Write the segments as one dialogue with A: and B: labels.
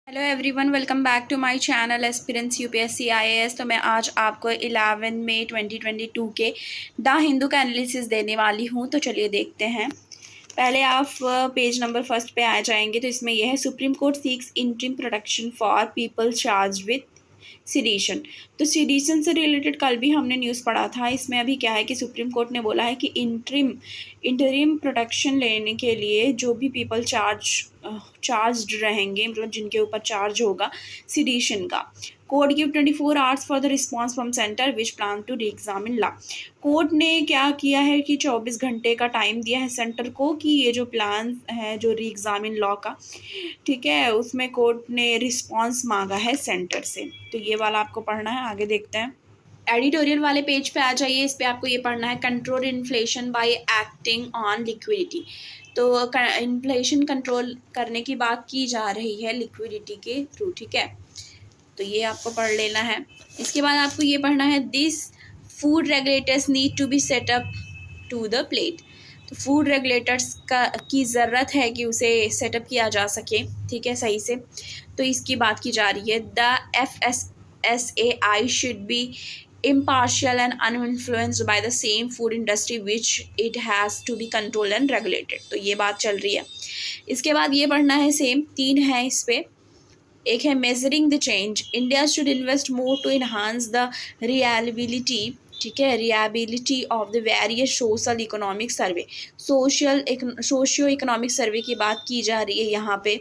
A: Hello everyone, welcome back to my channel aspirants UPSC IAS. तो मैं आज आपको 11 मई 2022 के द हिंदू का एनालिसिस देने वाली हूँ। तो चलिए देखते हैं। पहले आप पेज नंबर फर्स्ट पे आ जाएंगे तो इसमें यह है, Supreme Court seeks interim protection for people charge with sedition. तो सीडिशन से रिलेटेड कल भी हमने न्यूज़ पढ़ा था। इसमें अभी क्या है कि सुप्रीम कोर्ट ने बोला है कि इंटरिम प्रोटेक्शन लेने के लिए जो भी पीपल चार्ज्ड रहेंगे, मतलब जिनके ऊपर चार्ज होगा सीडिशन का, court give 24 hours for the response from centre which plan to re examine law. Court ने क्या किया है कि 24 घंटे का टाइम दिया है सेंटर को कि ये जो प्लान है जो री एग्जामिन लॉ का, ठीक है, उसमें कोर्ट ने रिस्पॉन्स मांगा है सेंटर से। तो ये वाला आपको पढ़ना है। आगे देखते हैं। एडिटोरियल वाले पेज पे आ जाइए। इस पे आपको ये पढ़ना है, control inflation bye acting on liquidity. तो इन्फ्लेशन कंट्रोल करने की बात की जा रही है लिक्विडिटी के थ्रू, ठीक है। तो ये आपको पढ़ लेना है। इसके बाद आपको ये पढ़ना है, this food regulators need to be set up to the plate. तो फूड रेगुलेटर्स की ज़रूरत है कि उसे सेटअप किया जा सके, ठीक है, सही से। तो इसकी बात की जा रही है, the FSSAI should be impartial and uninfluenced by the same food industry which it has to be controlled and regulated। तो ये बात चल रही है। इसके बाद ये पढ़ना है, सेम तीन है इस पे। एक है measuring the change, India should invest more to enhance the reliability, ठीक है, reliability of the various social economic survey. Socio economic survey की बात की जा रही है यहाँ पे,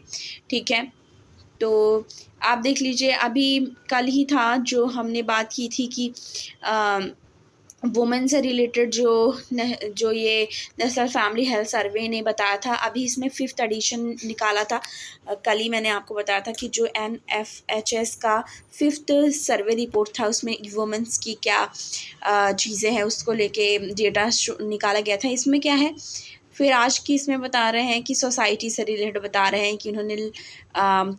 A: ठीक है। तो आप देख लीजिए, अभी कल ही था जो हमने बात की थी कि वुमेन से रिलेटेड जो ये नेशनल फैमिली हेल्थ सर्वे ने बताया था। अभी इसमें 5th एडिशन निकाला था। कल ही मैंने आपको बताया था कि जो NFHS का 5th सर्वे रिपोर्ट था उसमें वुमेन्स की क्या चीज़ें हैं उसको लेके डेटा निकाला गया था। इसमें क्या है, फिर आज की इसमें बता रहे हैं कि सोसाइटी से रिलेटेड बता रहे हैं कि उन्होंने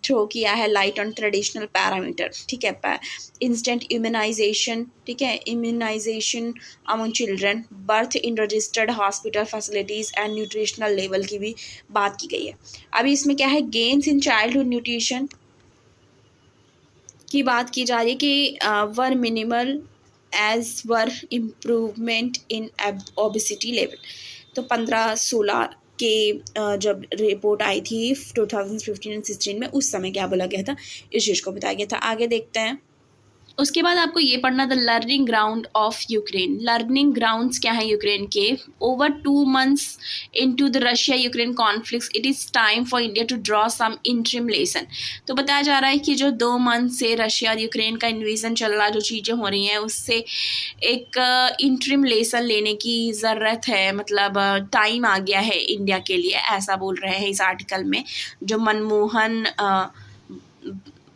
A: थ्रो किया है लाइट ऑन ट्रेडिशनल पैरामीटर, ठीक है, इंस्टेंट इम्यूनाइजेशन, ठीक है, immunisation among children, birth in registered hospital facilities and nutritional level की भी बात की गई है। अभी इसमें क्या है, गेन्स इन चाइल्डहुड न्यूट्रिशन की बात की जा रही है कि were minimal as were improvement in obesity level. तो 15-16 के जब रिपोर्ट आई थी 2015 एंड 16 में, उस समय क्या बोला गया था, इस चीज़ को बताया गया था। आगे देखते हैं। उसके बाद आपको ये पढ़ना, the learning ground of Ukraine. Learning grounds क्या है यूक्रेन के? Over 2 months into the Russia Ukraine conflict, it is time for India to draw some interim lesson. तो बताया जा रहा है कि जो 2 month से रशिया और यूक्रेन का इन्वेजन चल रहा है, जो चीज़ें हो रही हैं, उससे एक इंटरिम लेसन लेने की ज़रूरत है, मतलब टाइम आ गया है इंडिया के लिए, ऐसा बोल रहे हैं इस आर्टिकल में। जो मनमोहन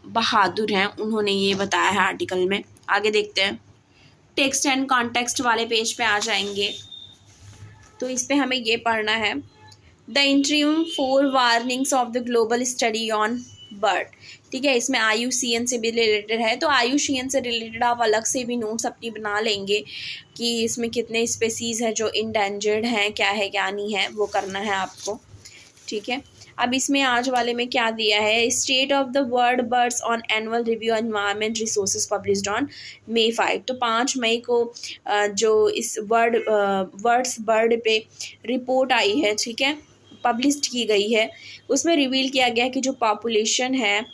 A: बहादुर हैं उन्होंने ये बताया है आर्टिकल में। आगे देखते हैं। टेक्स्ट एंड कॉन्टेक्स्ट वाले पेज पे आ जाएंगे तो इस पे हमें ये पढ़ना है, the interim 4 warnings of the global study on bird, ठीक है। इसमें IUCN से भी रिलेटेड है। तो IUCN से रिलेटेड आप अलग से भी नोट्स अपनी बना लेंगे कि इसमें कितने स्पेसीज़ हैं जो इंडेंजर्ड हैं, क्या है क्या नहीं है, वो करना है आपको, ठीक है। अब इसमें आज वाले में क्या दिया है, state of the world birds on annual review environment resources published on May 5। तो 5 मई को जो इस वर्ड्स बर्ड पे रिपोर्ट आई है, ठीक है, पब्लिश की गई है, उसमें रिवील किया गया कि जो पॉपुलेशन है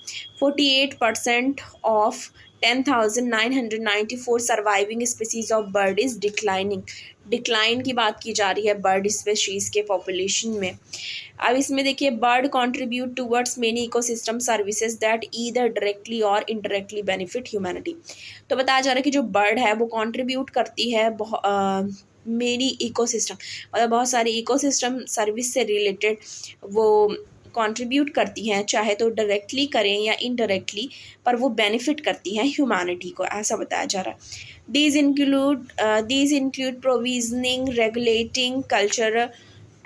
A: 48% of 10,994 surviving species of bird is declining. Decline की बात की जा रही है बर्ड स्पीशीज़ के पॉपुलेशन में। अब इसमें देखिए, bird contribute towards many ecosystem services that either directly और इनडायरेक्टली बेनिफिट ह्यूमैनिटी। तो बताया जा रहा है कि जो बर्ड है वो कंट्रीब्यूट करती है मेनी इकोसिस्टम, मतलब बहुत सारे इकोसिस्टम सर्विस से रिलेटेड वो कंट्रीब्यूट करती हैं, चाहे तो डायरेक्टली करें या इनडायरेक्टली, पर वो बेनिफिट करती हैं ह्यूमैनिटी को, ऐसा बताया जा रहा है। These include provisioning, regulating, culture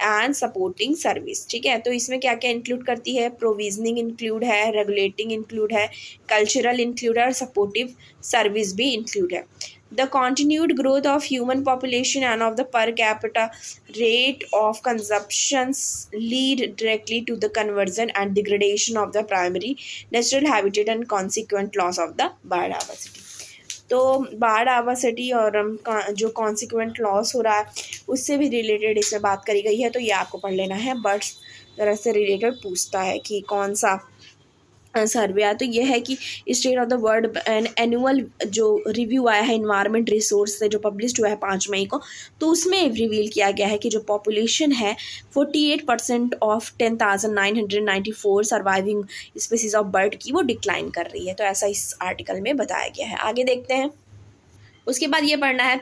A: and supporting service, ठीक है। तो इसमें क्या क्या इंक्लूड करती है, प्रोविजनिंग इंक्लूड है, रेगुलेटिंग इंक्लूड है, कल्चरल इंक्लूड है और सपोर्टिव सर्विस भी इंक्लूड है। The continued growth of human population and of the per capita rate of consumptions lead directly to the conversion and degradation of the primary natural habitat and consequent loss of the biodiversity. तो biodiversity और जो consequent loss हो रहा है उससे भी related इसमें बात करी गई है, तो ये आपको पढ़ लेना है। बर्ड्स तरह से रिलेटेड पूछता है कि कौन सा सर्वे आया, तो ये है कि state of the world annual जो रिव्यू आया है इन्वायरमेंट रिसोर्स से, जो पब्लिश्ड हुआ है 5 मई को, तो उसमें रिवील किया गया है कि जो पॉपुलेशन है 48% of 10,994 surviving species of bird की वो डिक्लाइन कर रही है। तो ऐसा इस आर्टिकल में बताया गया है। आगे देखते हैं। उसके बाद ये पढ़ना है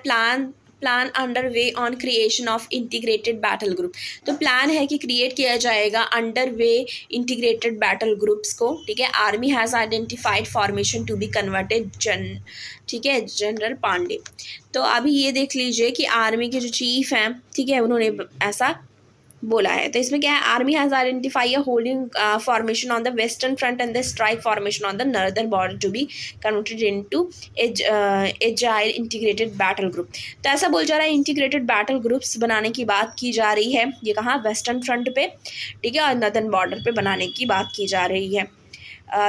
A: plan under way on creation of integrated battle group. तो प्लान है कि क्रिएट किया जाएगा under way integrated battle groups को, ठीक है। Army has identified formation to be converted ठीक है, जनरल पांडे। तो अभी ये देख लीजिए कि आर्मी के जो चीफ हैं, ठीक है, उन्होंने ऐसा बोला है। तो इसमें क्या है, army has identify a holding formation on the western front and the strike formation on the northern border to be converted into agile integrated battle group. तो ऐसा बोल जा रहा है इंटीग्रेटेड बैटल ग्रुप्स बनाने की बात की जा रही है। ये कहाँ, वेस्टर्न फ्रंट पे, ठीक है, और नॉर्दर्न बॉर्डर पे बनाने की बात की जा रही है।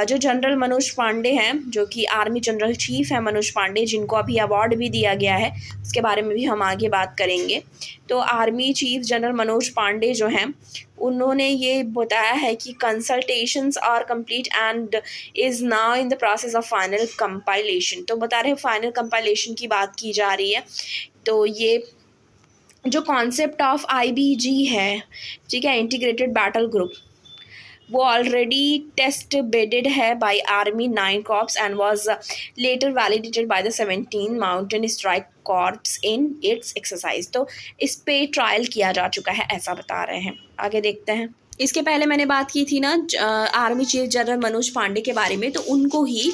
A: जो जनरल मनोज पांडे हैं, जो कि आर्मी जनरल चीफ है मनोज पांडे, जिनको अभी अवार्ड भी दिया गया है, उसके बारे में भी हम आगे बात करेंगे। तो army chief general Manoj Pande जो हैं, उन्होंने ये बताया है कि consultations are complete and is now in the process of final compilation. तो बता रहे हैं फाइनल कंपाइलेशन की बात की जा रही है। तो ये जो कॉन्सेप्ट ऑफ IBG है, ठीक है, इंटीग्रेटेड बैटल ग्रुप, वो ऑलरेडी टेस्ट बेडेड है by army 9 corps and was later validated by the 17 mountain strike corps in its exercise. तो इस पे ट्रायल किया जा चुका है, ऐसा बता रहे हैं। आगे देखते हैं। इसके पहले मैंने बात की थी ना army chief general Manoj Pande के बारे में, तो उनको ही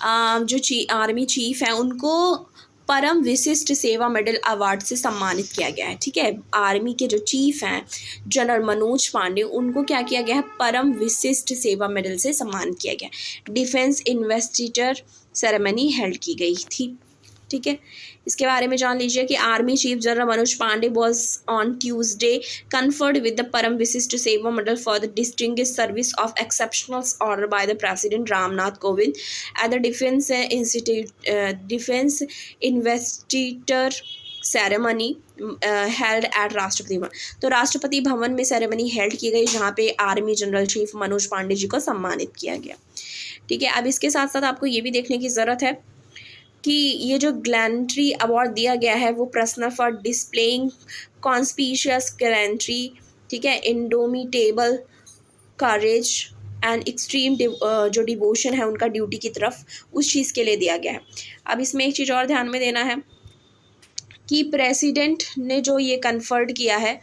A: जो आर्मी चीफ हैं उनको परम विशिष्ट सेवा मेडल अवार्ड से सम्मानित किया गया है, ठीक है। आर्मी के जो चीफ हैं जनरल मनोज पांडे, उनको क्या किया गया है, परम विशिष्ट सेवा मेडल से सम्मानित किया गया। डिफेंस इन्वेस्टिटर सेरेमनी हेल्ड की गई थी, ठीक है। इसके बारे में जान लीजिए कि army chief general Manoj Pande was on Tuesday conferred with the Param Vishisht Seva medal for the distinguished service of exceptional order by the president Ramnath Kovind at the defence defence investiture ceremony held at Rashtrapati Bhavan. तो राष्ट्रपति भवन में सेरेमनी हेल्ड की गई, जहाँ पे army general chief Manoj Pande ji को सम्मानित किया गया, ठीक है। अब इसके साथ साथ आपको ये भी देखने की ज़रूरत है कि ये जो गैलेंट्री अवार्ड दिया गया है वो personal for displaying conspicuous gallantry, ठीक है, इंडोमिटेबल करेज एंड एक्सट्रीम जो डिवोशन है उनका ड्यूटी की तरफ, उस चीज़ के लिए दिया गया है। अब इसमें एक चीज़ और ध्यान में देना है कि प्रेसिडेंट ने जो ये कन्फर्ड किया है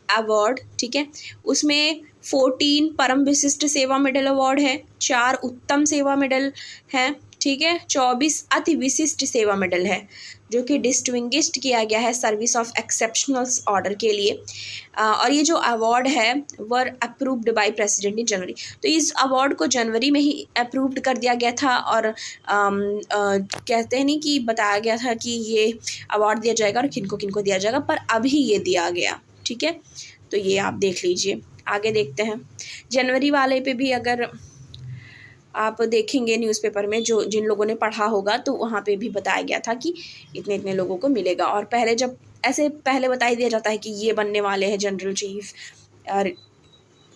A: अवार्ड, ठीक है, उसमें 14 परम विशिष्ट सेवा मेडल अवार्ड है, 4 उत्तम सेवा मेडल है, ठीक है, 24 अति विशिष्ट सेवा मेडल है जो कि डिस्टिंग्विश्ड किया गया है सर्विस ऑफ एक्सेप्शनल्स ऑर्डर के लिए। और ये जो अवार्ड है वर अप्रूव्ड बाय प्रेसिडेंट इन जनवरी। तो इस अवार्ड को जनवरी में ही अप्रूव्ड कर दिया गया था और कहते हैं नहीं कि बताया गया था कि ये अवार्ड दिया जाएगा और किनको किनको दिया जाएगा, पर अभी ये दिया गया, ठीक है। तो ये आप देख लीजिए। आगे देखते हैं। जनवरी वाले पे भी अगर आप देखेंगे न्यूज़पेपर में, जो जिन लोगों ने पढ़ा होगा, तो वहाँ पे भी बताया गया था कि इतने इतने लोगों को मिलेगा। और पहले जब ऐसे पहले बता ही दिया जाता है कि ये बनने वाले हैं जनरल चीफ, और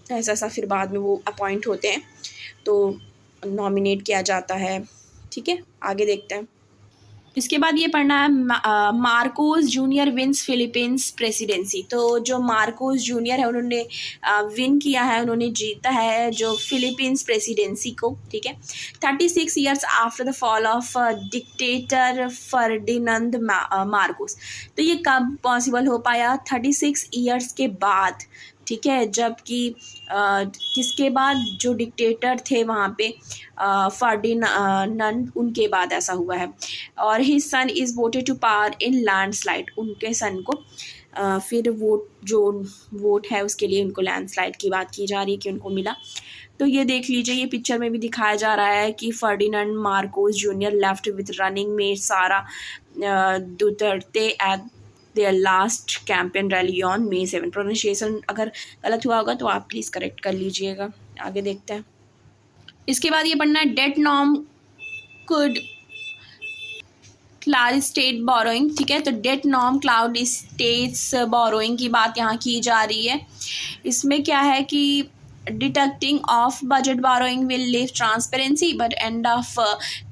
A: ऐसा ऐसा फिर बाद में वो अपॉइंट होते हैं तो नॉमिनेट किया जाता है, ठीक है। आगे देखते हैं। इसके बाद ये पढ़ना है Marcos junior wins Philippines presidency. तो जो मार्कोस जूनियर है उन्होंने विन किया है, उन्होंने जीता है जो फिलीपींस प्रेसिडेंसी को, ठीक है। 36 years after the fall of dictator Ferdinand Marcos. तो ये कब पॉसिबल हो पाया, 36 ईयर्स के बाद, ठीक है, जबकि किसके बाद, जो डिक्टेटर थे वहाँ पे फर्डिनांड, उनके बाद ऐसा हुआ है। और his son is voted to power in landslide. उनके सन को फिर वोट है उसके लिए उनको लैंडस्लाइड की बात की जा रही है कि उनको मिला। तो ये देख लीजिए, ये पिक्चर में भी दिखाया जा रहा है कि Ferdinand Marcos junior left with running mate Sara Duterte at their last campaign rally on May 7। Pronunciation अगर गलत हुआ होगा तो आप प्लीज़ करेक्ट कर लीजिएगा। आगे देखते हैं। इसके बाद ये पढ़ना है debt norm could cloud state borrowing. ठीक है, तो debt norm cloud states borrowing की बात यहाँ की जा रही है। इसमें क्या है कि detecting of budget borrowing will leave transparency but end of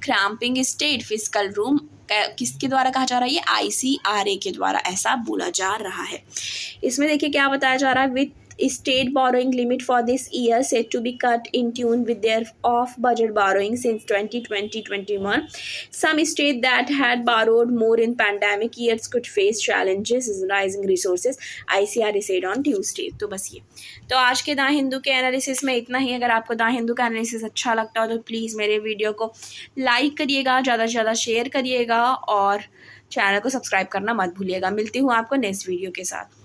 A: cramping state fiscal room. किसके द्वारा कहा जा रहा है? ये ICRA के द्वारा ऐसा बोला जा रहा है। इसमें देखिए क्या बताया जा रहा है, with state borrowing limit for this year said to be cut in tune with their off budget borrowing since 2020-21. Some states that had borrowed more in pandemic years could face challenges in rising resources, ICRA said on Tuesday। तो बस ये तो आज के the Hindu के analysis में इतना ही। अगर आपको द हिंदू का एनालिसिस अच्छा लगता हो तो प्लीज़ मेरे वीडियो को लाइक करिएगा, ज़्यादा से ज़्यादा शेयर करिएगा और चैनल को सब्सक्राइब करना मत भूलिएगा। मिलती हूँ आपको नेक्स्ट वीडियो के साथ।